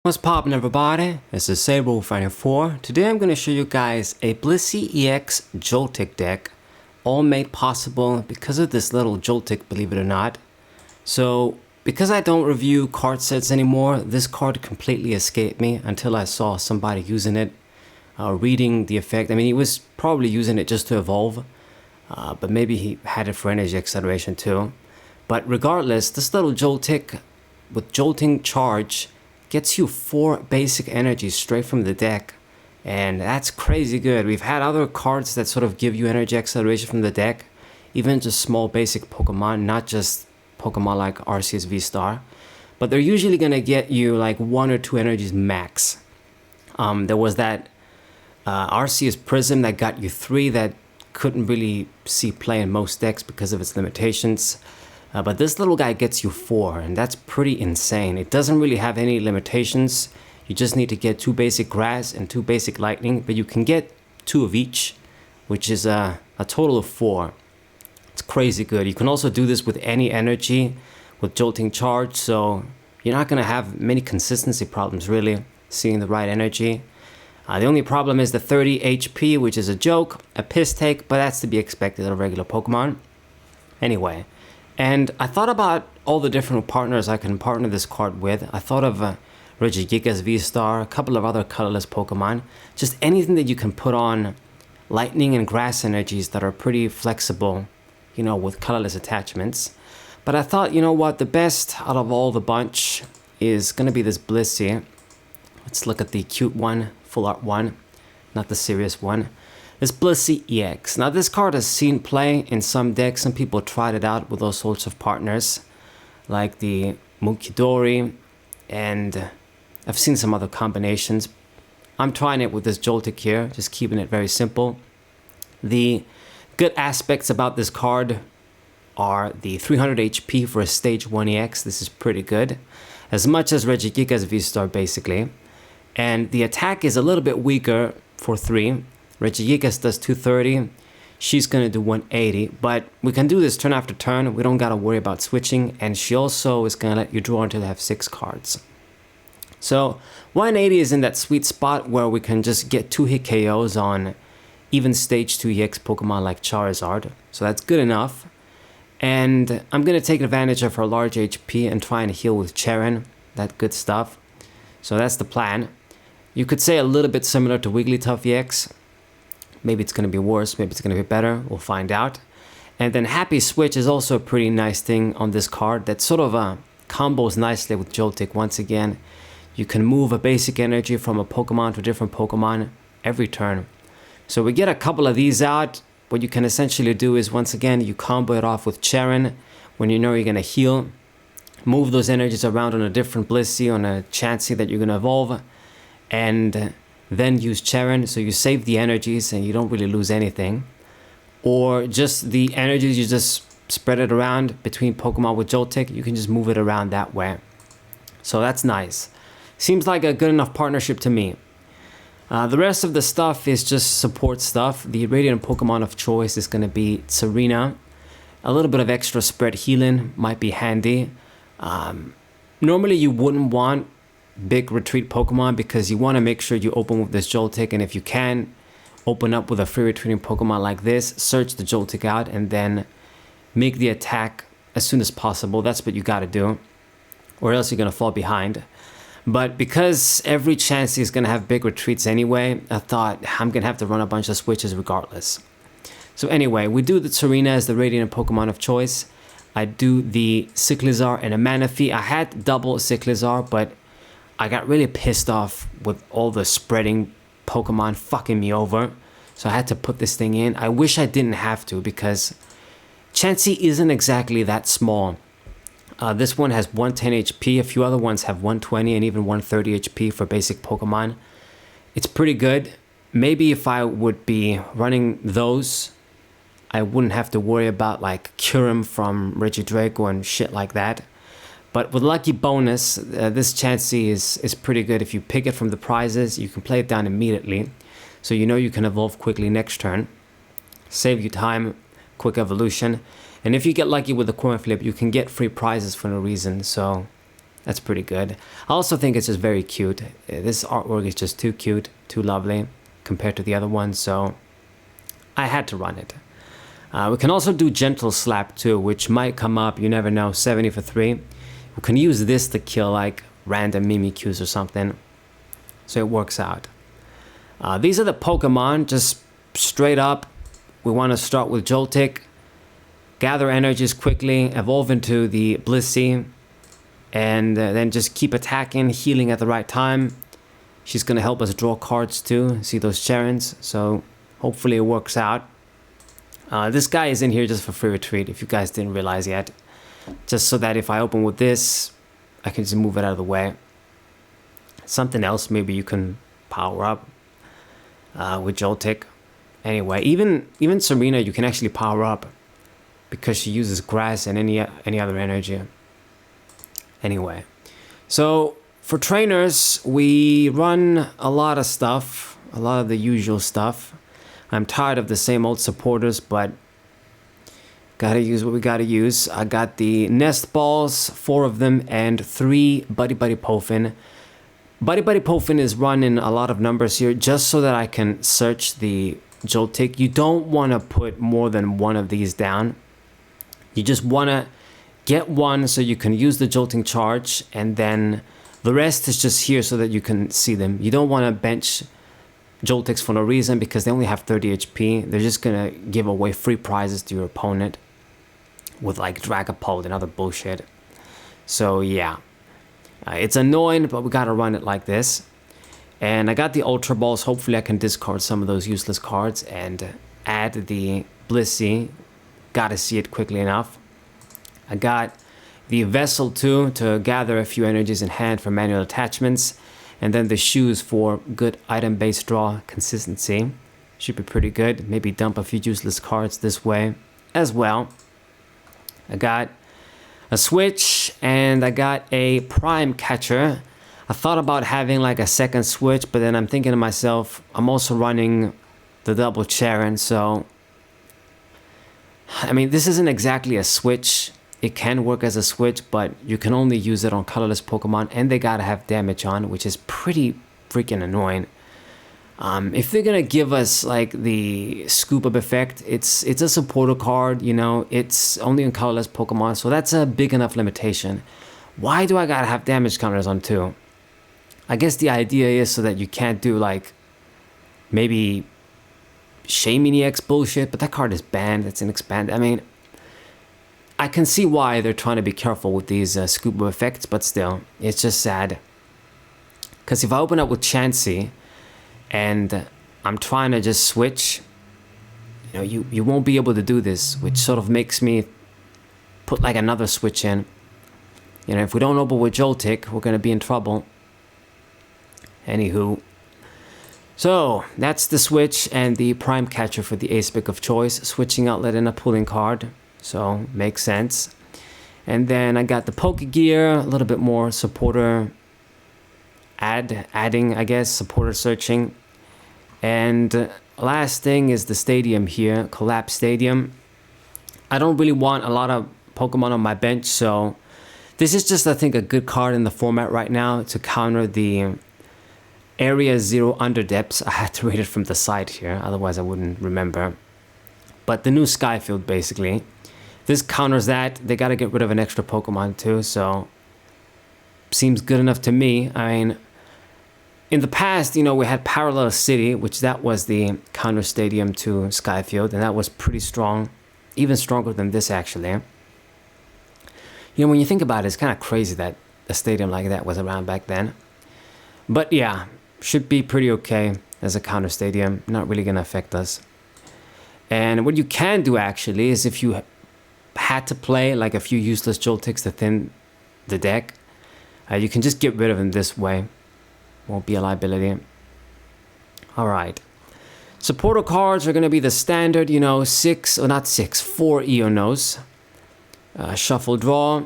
What's poppin' everybody? This is Saber4. Today I'm going to show you guys a Blissey EX Joltik deck, all made possible because of this little Joltik, believe it or not. So, because I don't review card sets anymore, this card completely escaped me until I saw somebody using it, reading the effect. I mean, he was probably using it just to evolve, but maybe he had it for energy acceleration too. But regardless, this little Joltik with Jolting Charge gets you 4 basic energies straight from the deck, and that's crazy good. We've had other cards that sort of give you energy acceleration from the deck, even just small basic Pokemon, not just Pokemon like Arceus V-Star, but they're usually gonna get you like 1 or 2 energies max. There was that Arceus Prism that got you 3 that couldn't really see play in most decks because of its limitations. But this little guy gets you 4, and that's pretty insane. It doesn't really have any limitations. You just need to get 2 basic grass and 2 basic lightning, but you can get 2 of each, which is a total of 4. It's crazy good. You can also do this with any energy with Jolting Charge, so you're not going to have many consistency problems really, seeing the right energy. The only problem is the 30 HP, which is a joke, a piss take, but that's to be expected of regular Pokemon. Anyway. And I thought about all the different partners I can partner this card with. I thought of Regigigas V-Star, a couple of other colorless Pokemon. Just anything that you can put on lightning and grass energies that are pretty flexible, you know, with colorless attachments. But I thought, you know what, the best out of all the bunch is going to be this Blissey. Let's look at the cute one, full art one, not the serious one. This Blissey EX. Now this card has seen play in some decks. Some people tried it out with all sorts of partners, like the Munkidori, and I've seen some other combinations. I'm trying it with this Joltik here, just keeping it very simple. The good aspects about this card are the 300 HP for a Stage 1 EX. This is pretty good, as much as Regigigas V-Star basically. And the attack is a little bit weaker for 3. Regigigas does 230, she's going to do 180, but we can do this turn after turn. We don't got to worry about switching, and she also is going to let you draw until you have 6 cards. So 180 is in that sweet spot where we can just get 2 hit KOs on even Stage 2 EX Pokemon like Charizard, so that's good enough. And I'm going to take advantage of her large HP and try and heal with Cheren, that good stuff. So that's the plan. You could say a little bit similar to Wigglytuff EX. Maybe it's going to be worse, maybe it's going to be better, we'll find out. And then Happy Switch is also a pretty nice thing on this card that sort of combos nicely with Joltik once again. You can move a basic energy from a Pokemon to a different Pokemon every turn. So we get a couple of these out. What you can essentially do is, once again, you combo it off with Cheren when you know you're going to heal. Move those energies around on a different Blissey, on a Chansey that you're going to evolve. And then use Cheren, so you save the energies and you don't really lose anything. Or just the energies, you just spread it around between Pokemon with Joltik. You can just move it around that way. So that's nice. Seems like a good enough partnership to me. The rest of the stuff is just support stuff. The Radiant Pokemon of choice is going to be Serena. A little bit of extra spread healing might be handy. Normally you wouldn't want big retreat Pokemon because you want to make sure you open with this Joltik, and if you can open up with a free retreating Pokemon like this, search the Joltik out and then make the attack as soon as possible. That's what you got to do, or else you're going to fall behind. But because every Chansey is going to have big retreats anyway, I thought I'm going to have to run a bunch of switches regardless. So anyway, we do the Serena as the Radiant Pokemon of choice. I do the Cyclizar and a Manaphy. I had double Cyclizar, but I got really pissed off with all the spreading Pokemon fucking me over, so I had to put this thing in. I wish I didn't have to, because Chansey isn't exactly that small. This one has 110 HP, a few other ones have 120 and even 130 HP for basic Pokemon. It's pretty good. Maybe if I would be running those, I wouldn't have to worry about like Cheren from Regidrago and shit like that. But with Lucky Bonus, this Chansey is pretty good. If you pick it from the prizes, you can play it down immediately. So you know you can evolve quickly next turn. Save you time, quick evolution. And if you get lucky with the coin flip, you can get free prizes for no reason. So That's pretty good. I also think it's just very cute. This artwork is just too cute, too lovely compared to the other ones, so I had to run it. We can also do Gentle Slap too, which might come up, you never know, 70 for 3. We can use this to kill like random Mimikyus or something, so it works out. These are the Pokemon, just straight up. We want to start with Joltik, gather energies quickly, evolve into the Blissey, and then just keep attacking, healing at the right time. She's going to help us draw cards too, see those Cherens, so hopefully it works out. This guy is in here just for free retreat, if you guys didn't realize yet. Just so that if I open with this, I can just move it out of the way. Something else maybe you can power up with Joltik. Anyway, even Serena you can actually power up because she uses grass and any other energy. Anyway, so for trainers, we run a lot of stuff, a lot of the usual stuff. I'm tired of the same old supporters, but gotta use what we gotta use. I got the Nest Balls, 4 of them, and 3 Buddy Buddy Pofin. Buddy Buddy Pofin is running a lot of numbers here just so that I can search the Joltik. You don't want to put more than 1 of these down. You just want to get 1 so you can use the Jolting charge, and then the rest is just here so that you can see them. You don't want to bench Joltiks for no reason because they only have 30 HP. They're just going to give away free prizes to your opponent with like Dragapult and other bullshit. So yeah, it's annoying, but we got to run it like this. And I got the Ultra Balls. Hopefully I can discard some of those useless cards and add the Blissey. Gotta see it quickly enough. I got the Vessel too to gather a few energies in hand for manual attachments. And then the Shoes for good item-based draw consistency. Should be pretty good. Maybe dump a few useless cards this way as well. I got a Switch and I got a Prime Catcher. I thought about having like a second Switch, but then I'm thinking to myself, I'm also running the double Cheren, so I mean, this isn't exactly a Switch. It can work as a Switch, but you can only use it on colorless Pokemon, and they gotta have damage on, which is pretty freaking annoying. If they're gonna give us like the Scoop Up effect, it's a supporter card, you know, it's only on colorless Pokemon, so that's a big enough limitation. Why do I gotta have damage counters on too? I guess the idea is so that you can't do like maybe Shaymin EX bullshit, but that card is banned, it's an expand. I mean, I can see why they're trying to be careful with these Scoop Up effects, but still, it's just sad. Because if I open up with Chansey and I'm trying to just switch, you know, you won't be able to do this, which sort of makes me put like another switch in. You know, if we don't open with Joltik, we're going to be in trouble. Anywho. So, that's the Switch and the Prime Catcher for the Ace Pick of choice. Switching outlet and a pulling card. So, makes sense. And then I got the Pokegear, a little bit more supporter adding, I guess, supporter searching. And last thing is the stadium here, Collapse Stadium. I don't really want a lot of Pokemon on my bench, so this is just, I think, a good card in the format right now to counter the Area 0 Underdepths. I had to read it from the site here, otherwise I wouldn't remember. But the new Skyfield, basically. This counters that. They gotta get rid of an extra Pokemon too, so seems good enough to me. I mean, in the past, you know, we had Parallel City, which that was the counter stadium to Skyfield, and that was pretty strong. Even stronger than this, actually. You know, when you think about it, it's kind of crazy that a stadium like that was around back then. But yeah, should be pretty okay as a counter stadium. Not really going to affect us. And what you can do, actually, is if you had to play like a few useless Joltiks to thin the deck, you can just get rid of them this way. Won't be a liability. Alright. Supporter cards are going to be the standard, you know, 4 Eonos. Shuffle draw.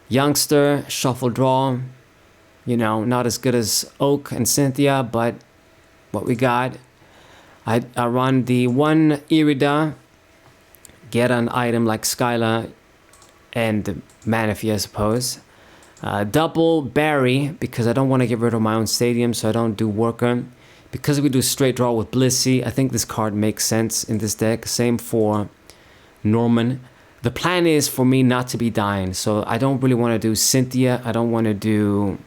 Youngster, shuffle draw. You know, not as good as Oak and Cynthia, but what we got. I run the 1 Irida. Get an item like Skyla and Manaphy, I suppose. Double Barry, because I don't want to get rid of my own stadium, so I don't do Worker. Because we do straight draw with Blissey, I think this card makes sense in this deck. Same for Norman. The plan is for me not to be dying, so I don't really want to do Cynthia. I don't want to do,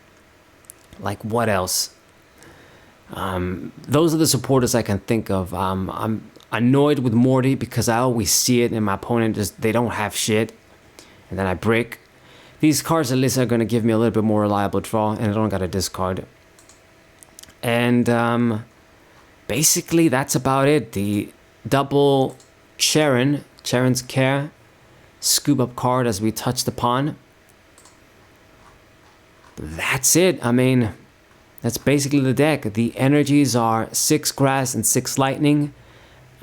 like, what else? Those are the supporters I can think of. I'm annoyed with Morty because I always see it and my opponent just, they don't have shit. And then I break. These cards at least are going to give me a little bit more reliable draw, and I don't got to discard. And basically that's about it. The double Cheren's Care scoop up card as we touched upon. That's it. I mean, that's basically the deck. The energies are 6 grass and 6 lightning,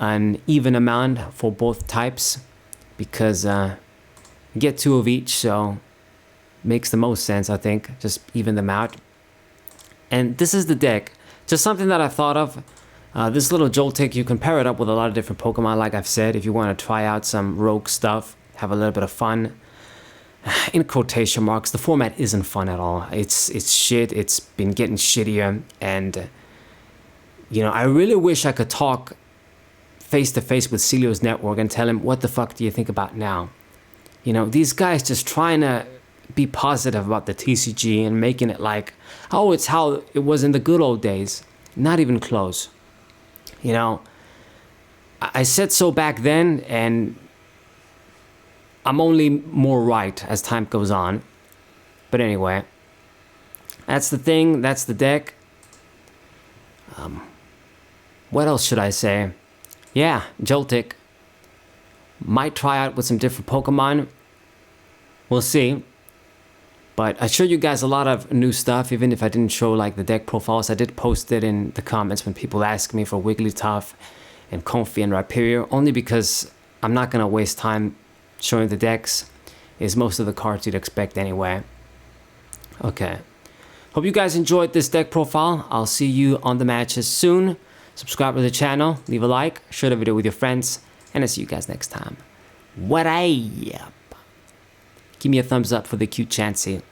an even amount for both types, because you get 2 of each, so makes the most sense, I think. Just even them out. And this is the deck. Just something that I thought of. This little Joltik, you can pair it up with a lot of different Pokemon, like I've said, if you want to try out some rogue stuff, have a little bit of fun. In quotation marks, the format isn't fun at all. It's shit. It's been getting shittier, and you know, I really wish I could talk face to face with Celio's network and tell him, what the fuck do you think about now? You know, these guys just trying to be positive about the TCG and making it like, oh, it's how it was in the good old days. Not even close. You know, I said so back then, and I'm only more right as time goes on. But anyway, that's the thing. That's the deck. What else should I say? Yeah, Joltik. Might try out with some different Pokemon. We'll see. But I showed you guys a lot of new stuff, even if I didn't show like the deck profiles. I did post it in the comments when people ask me for Wigglytuff and Comfey and Rhyperior, only because I'm not going to waste time showing the decks. Is most of the cards you'd expect anyway. Okay. Hope you guys enjoyed this deck profile. I'll see you on the matches soon. Subscribe to the channel, leave a like, share the video with your friends, and I'll see you guys next time. What up? Give me a thumbs up for the cute Chansey.